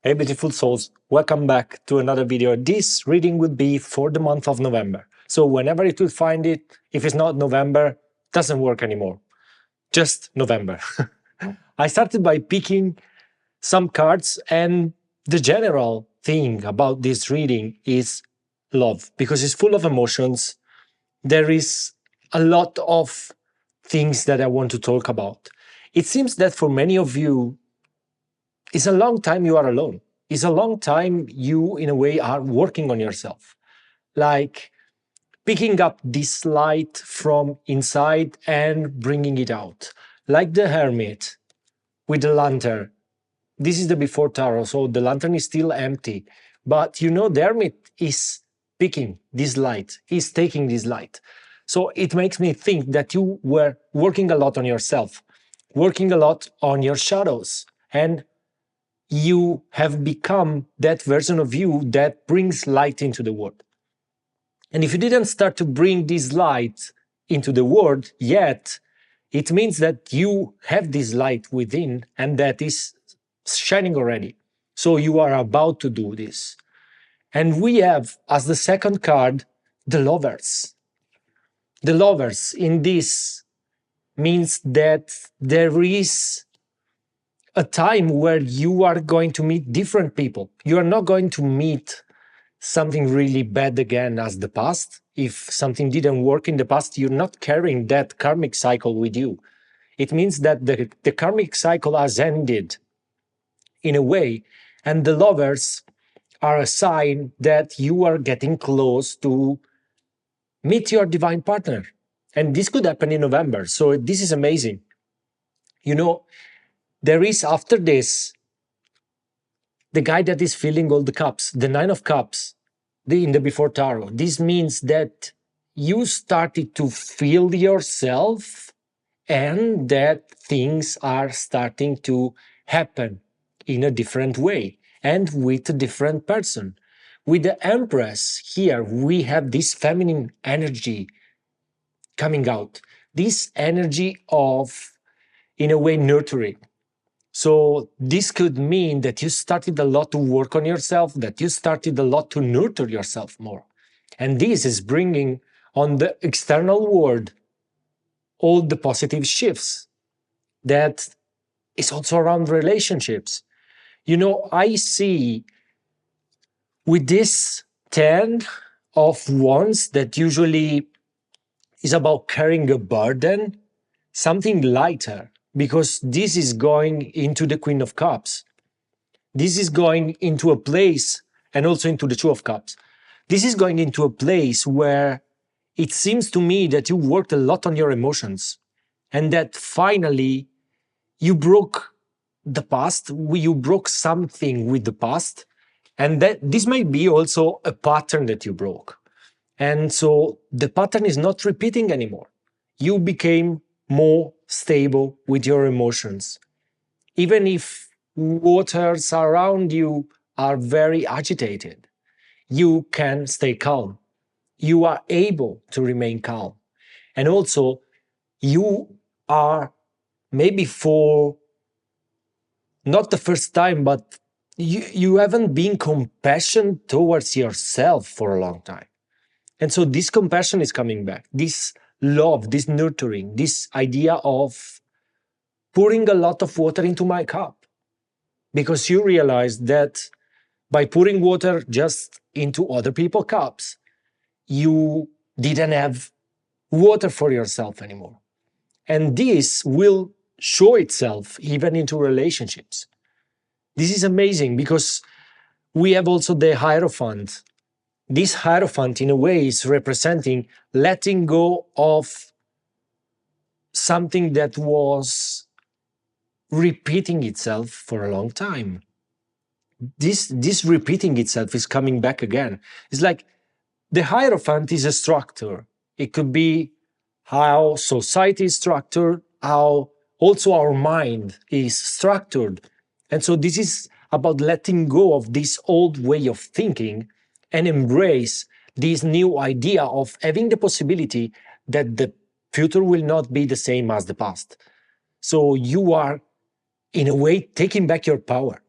Hey beautiful souls, welcome back to another video. This reading will be for the month of November. So whenever it will find it, if it's not November, doesn't work anymore. Just November. I started by picking some cards, and the general thing about this reading is love, because it's full of emotions. There is a lot of things that I want to talk about. It seems that for many of you, it's a long time you are alone. It's a long time you, in a way, are working on yourself. Like picking up this light from inside and bringing it out. Like the Hermit with the lantern. This is the before tarot, so the lantern is still empty. But you know, the Hermit is picking this light, is taking this light. So it makes me think that you were working a lot on yourself, working a lot on your shadows, and you have become that version of you that brings light into the world. And if you didn't start to bring this light into the world yet, it means that you have this light within and that is shining already. So you are about to do this. And we have, as the second card, the lovers. The lovers in this means that there is a time where you are going to meet different people. You are not going to meet something really bad again as the past. If something didn't work in the past, you're not carrying that karmic cycle with you. It means that the karmic cycle has ended in a way, and the lovers are a sign that you are getting close to meet your divine partner. And this could happen in November. So this is amazing. You know, there is after this the guy that is filling all the cups, the Nine of Cups, in the before tarot. This means that you started to feel yourself and that things are starting to happen in a different way and with a different person. With the Empress here, we have this feminine energy coming out, this energy of, in a way, nurturing. So this could mean that you started a lot to work on yourself, that you started a lot to nurture yourself more. And this is bringing on the external world all the positive shifts that is also around relationships. You know, I see with this 10 of Wands that usually is about carrying a burden, something lighter, because this is going into the Queen of Cups. This is going into a place, and also into the Two of Cups. This is going into a place where it seems to me that you worked a lot on your emotions and that finally you broke the past, you broke something with the past, and that this might be also a pattern that you broke. And so the pattern is not repeating anymore. You became more stable with your emotions. Even if waters around you are very agitated, you can stay calm. You are able to remain calm. And also, you are maybe for not the first time, but you haven't been compassionate towards yourself for a long time. And so this compassion is coming back, this love, this nurturing, this idea of pouring a lot of water into my cup. Because you realize that by pouring water just into other people's cups, you didn't have water for yourself anymore. And this will show itself even into relationships. This is amazing because we have also the Hierophant. This Hierophant, in a way, is representing letting go of something that was repeating itself for a long time. This repeating itself is coming back again. It's like the Hierophant is a structure. It could be how society is structured, how also our mind is structured. And so this is about letting go of this old way of thinking and embrace this new idea of having the possibility that the future will not be the same as the past. So you are, in a way, taking back your power.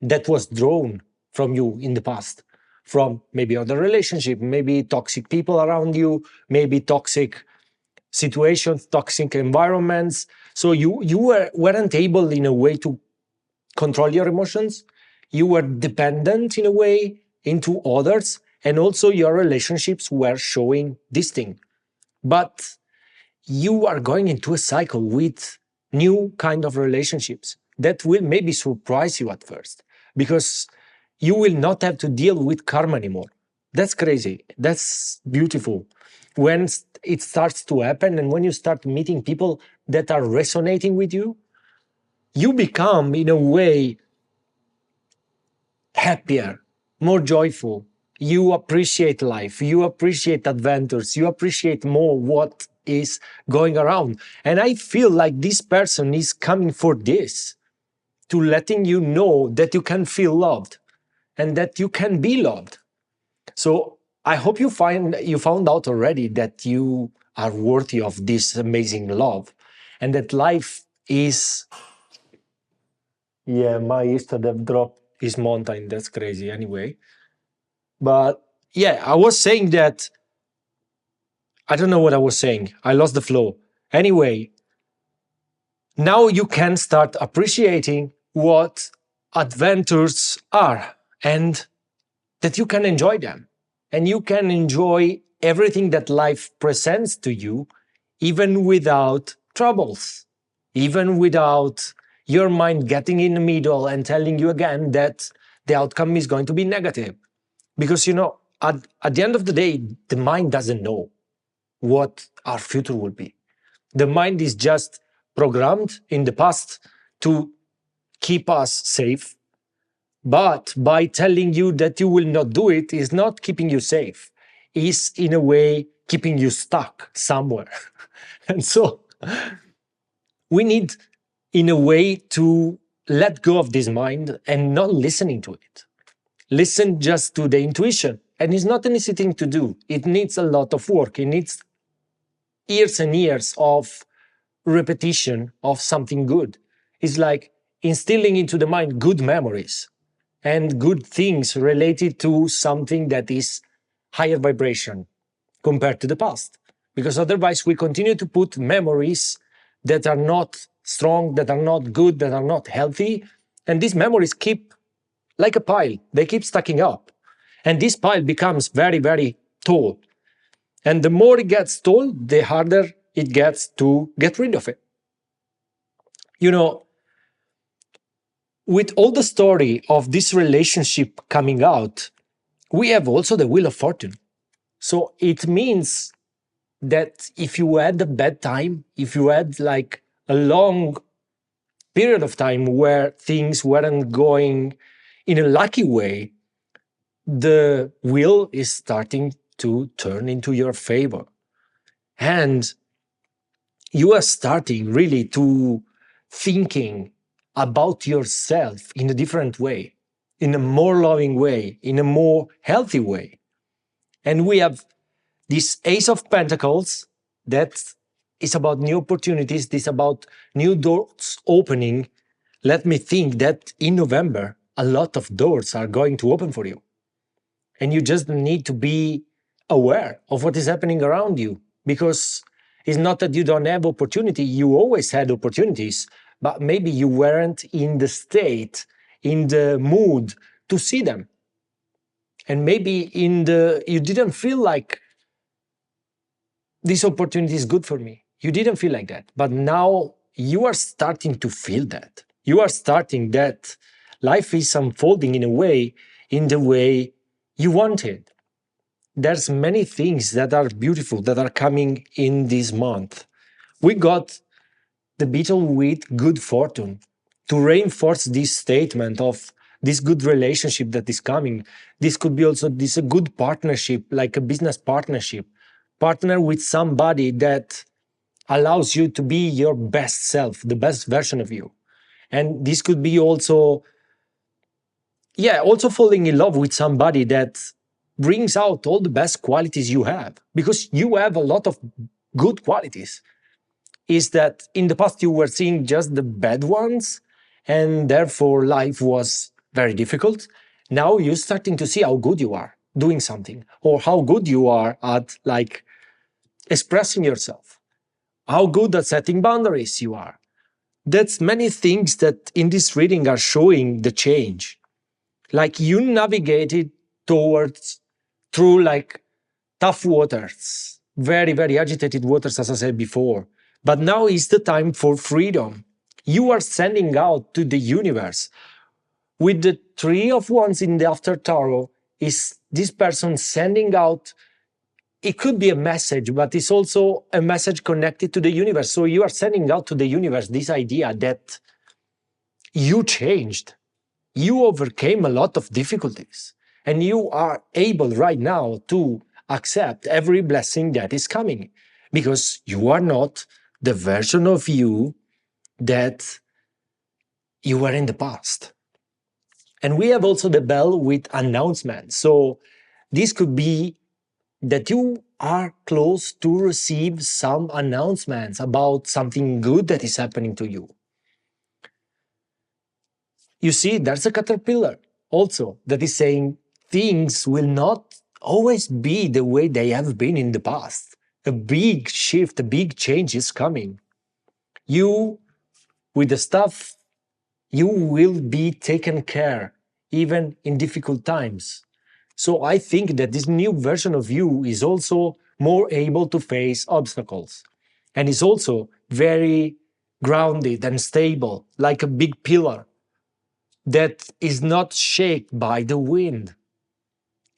that was drawn from you in the past, from maybe other relationship, maybe toxic people around you, maybe toxic situations, toxic environments. So weren't able in a way to control your emotions. You were dependent in a way into others, and also your relationships were showing this thing. But you are going into a cycle with new kind of relationships that will maybe surprise you at first, because you will not have to deal with karma anymore. That's crazy. That's beautiful. When it starts to happen and when you start meeting people that are resonating with you, you become, in a way, happier, more joyful. You appreciate life, you appreciate adventures, you appreciate more what is going around. And I feel like this person is coming for this, to letting you know that you can feel loved and that you can be loved. So I hope you found out already that you are worthy of this amazing love, and that life is. Yeah, my yesterday dropped his mountain. That's crazy. Anyway, but yeah, I was saying that. I don't know what I was saying. I lost the flow. Anyway, now you can start appreciating what adventures are, and that you can enjoy them. And you can enjoy everything that life presents to you, even without troubles, even without your mind getting in the middle and telling you again that the outcome is going to be negative. Because, at the end of the day, the mind doesn't know what our future will be. The mind is just programmed in the past to keep us safe. But by telling you that you will not do it is not keeping you safe, is in a way keeping you stuck somewhere. And so we need, in a way, to let go of this mind and not listening to it. Listen just to the intuition. And it's not an easy thing to do. It needs a lot of work. It needs years and years of repetition of something good. It's like instilling into the mind good memories and good things related to something that is higher vibration compared to the past. Because otherwise we continue to put memories that are not strong, that are not good, that are not healthy. And these memories keep like a pile. They keep stacking up. And this pile becomes very, very tall. And the more it gets tall, the harder it gets to get rid of it. With all the story of this relationship coming out, we have also the Wheel of Fortune. So it means that if you had a bad time, if you had like a long period of time where things weren't going in a lucky way, the wheel is starting to turn into your favor. And you are starting really to thinking about yourself in a different way, in a more loving way, in a more healthy way. And we have this Ace of Pentacles that is about new opportunities, this about new doors opening. Let me think that in November, a lot of doors are going to open for you. And you just need to be aware of what is happening around you, because it's not that you don't have opportunity. You always had opportunities, but maybe you weren't in the state, in the mood to see them. And maybe you didn't feel like this opportunity is good for me. You didn't feel like that. But now you are starting to feel that. You are starting that life is unfolding in the way you want it. There's many things that are beautiful that are coming in this month. We got the beetle with good fortune to reinforce this statement of this good relationship that is coming. This could be also a good partnership, like a business partnership. Partner with somebody that allows you to be your best self, the best version of you. And this could be also falling in love with somebody that brings out all the best qualities you have, because you have a lot of good qualities. Is that in the past you were seeing just the bad ones, and therefore life was very difficult. Now you're starting to see how good you are doing something, or how good you are at like expressing yourself, how good at setting boundaries you are. That's many things that in this reading are showing the change. Like you navigated towards through like tough waters, very, very agitated waters, as I said before. But now is the time for freedom. You are sending out to the universe. With the Three of Wands in the After Tarot, is this person sending out, it could be a message, but it's also a message connected to the universe. So you are sending out to the universe this idea that you changed, you overcame a lot of difficulties, and you are able right now to accept every blessing that is coming, because you are not the version of you that you were in the past. And we have also the bell with announcements. So this could be that you are close to receive some announcements about something good that is happening to you. You see, there's a caterpillar also that is saying things will not always be the way they have been in the past. A big shift, a big change is coming. You, with the stuff, you will be taken care even in difficult times. So I think that this new version of you is also more able to face obstacles, and is also very grounded and stable, like a big pillar that is not shaken by the wind.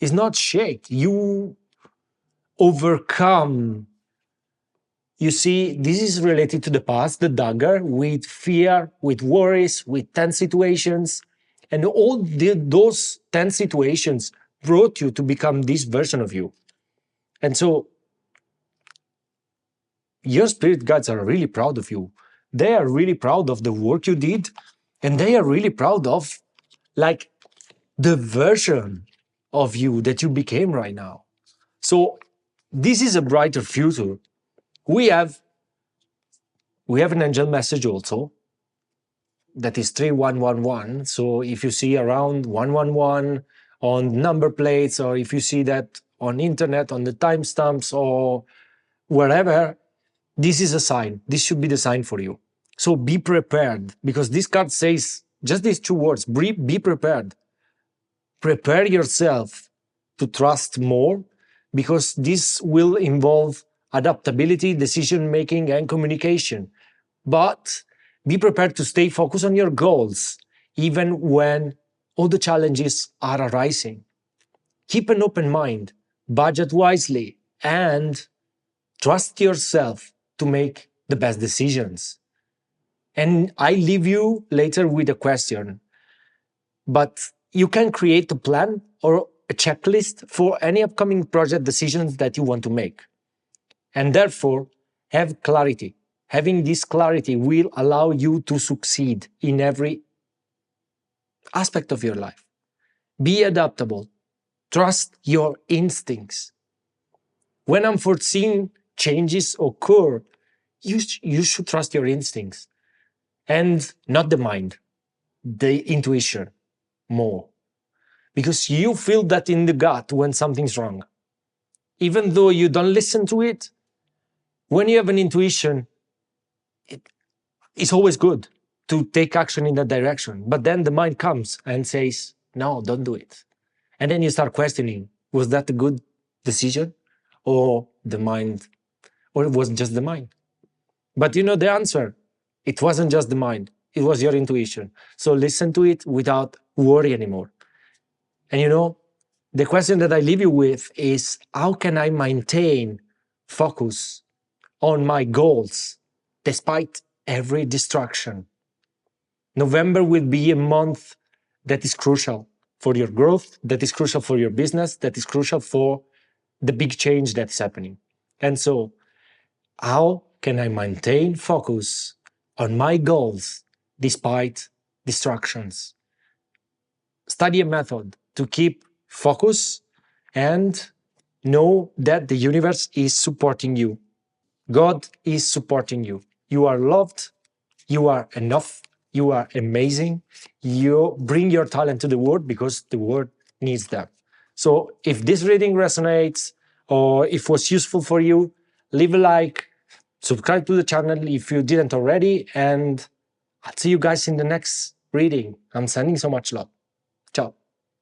Is not shaken. You overcome. You see, this is related to the past, the dagger, with fear, with worries, with tense situations. And all those tense situations brought you to become this version of you. And so your spirit guides are really proud of you. They are really proud of the work you did, and they are really proud of like the version of you that you became right now. So this is a brighter future. We have an angel message also that is 3111. So if you see around 111 on number plates, or if you see that on internet, on the timestamps or wherever, this is a sign. This should be the sign for you. So be prepared, because this card says just these two words: be prepared. Prepare yourself to trust more, because this will involve adaptability, decision making, and communication. But be prepared to stay focused on your goals, even when all the challenges are arising. Keep an open mind, budget wisely, and trust yourself to make the best decisions. And I leave you later with a question, but you can create a plan or a checklist for any upcoming project decisions that you want to make. And therefore, have clarity. Having this clarity will allow you to succeed in every aspect of your life. Be adaptable. Trust your instincts. When unforeseen changes occur, you should trust your instincts and not the mind, the intuition more. Because you feel that in the gut when something's wrong. Even though you don't listen to it, when you have an intuition, it's always good to take action in that direction. But then the mind comes and says, no, don't do it. And then you start questioning, was that a good decision? Or the mind, or it was just the mind? But you know the answer. It wasn't just the mind. It was your intuition. So listen to it without worry anymore. And you know, the question that I leave you with is, how can I maintain focus on my goals despite every distraction? November will be a month that is crucial for your growth, that is crucial for your business, that is crucial for the big change that's happening. And so, how can I maintain focus on my goals despite distractions? Study a method to keep focus and know that the universe is supporting you. God is supporting you. You are loved. You are enough. You are amazing. You bring your talent to the world because the world needs them. So if this reading resonates or if it was useful for you, leave a like, subscribe to the channel if you didn't already, and I'll see you guys in the next reading. I'm sending so much love.